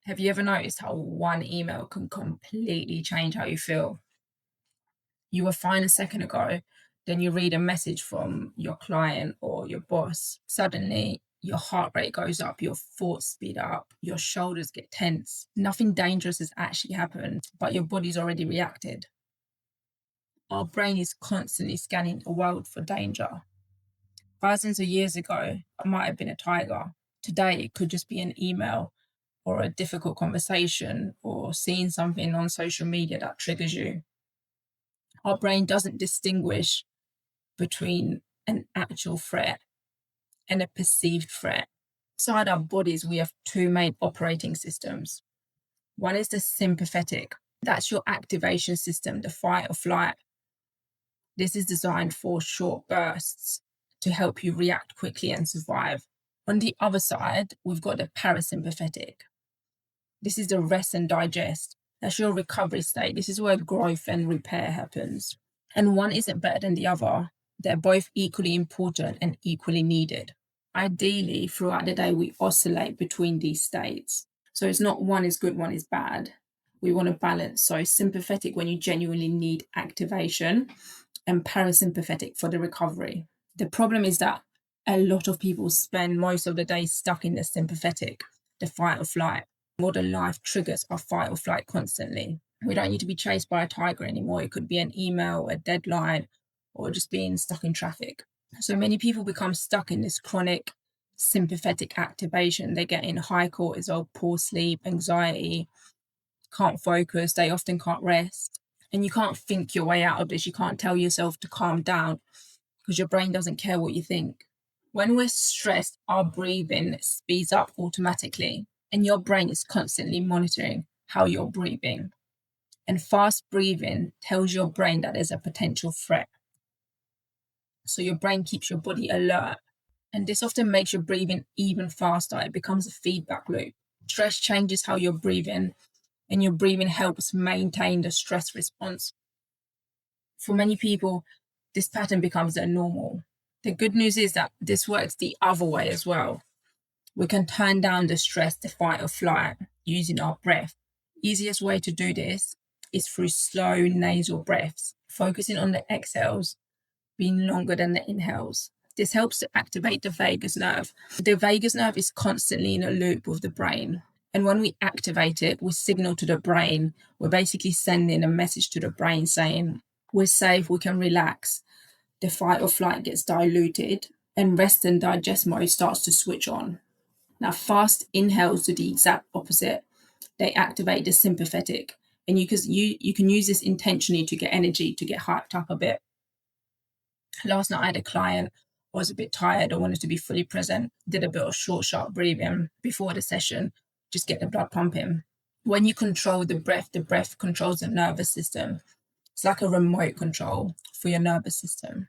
Have you ever noticed how one email can completely change how you feel? You were fine a second ago, then you read a message from your client or your boss. Suddenly, your heart rate goes up, your thoughts speed up, your shoulders get tense. Nothing dangerous has actually happened, but your body's already reacted. Our brain is constantly scanning the world for danger. Thousands of years ago, it might have been a tiger. Today, it could just be an email or a difficult conversation or seeing something on social media that triggers you. Our brain doesn't distinguish between an actual threat and a perceived threat. Inside our bodies, we have two main operating systems. One is the sympathetic. That's your activation system, the fight or flight. This is designed for short bursts to help you react quickly and survive. On the other side, we've got the parasympathetic. This is the rest and digest. That's your recovery state. This is where growth and repair happens. And one isn't better than the other. They're both equally important and equally needed. Ideally, throughout the day, we oscillate between these states. So it's not one is good, one is bad. We want to balance. So sympathetic when you genuinely need activation, and parasympathetic for the recovery. The problem is that a lot of people spend most of the day stuck in the sympathetic, the fight or flight. Modern life triggers our fight or flight constantly. We don't need to be chased by a tiger anymore. It could be an email, a deadline, or just being stuck in traffic. So many people become stuck in this chronic sympathetic activation. They get in high cortisol, poor sleep, anxiety, can't focus, they often can't rest. And you can't think your way out of this. You can't tell yourself to calm down because your brain doesn't care what you think. When we're stressed, our breathing speeds up automatically, and your brain is constantly monitoring how you're breathing. And fast breathing tells your brain that there's a potential threat. So your brain keeps your body alert. And this often makes your breathing even faster. It becomes a feedback loop. Stress changes how you're breathing, and your breathing helps maintain the stress response. For many people, this pattern becomes their normal. The good news is that this works the other way as well. We can turn down the stress, the fight or flight, using our breath. Easiest way to do this is through slow nasal breaths, focusing on the exhales being longer than the inhales. This helps to activate the vagus nerve. The vagus nerve is constantly in a loop with the brain. And when we activate it, we signal to the brain. We're basically sending a message to the brain saying, we're safe, we can relax. The fight or flight gets diluted and rest and digest mode starts to switch on. Now, fast inhales do the exact opposite. They activate the sympathetic. And you can use this intentionally to get energy, to get hyped up a bit. Last night I had a client, I was a bit tired, I wanted to be fully present, did a bit of short, sharp breathing before the session, just get the blood pumping. When you control the breath controls the nervous system. It's like a remote control for your nervous system.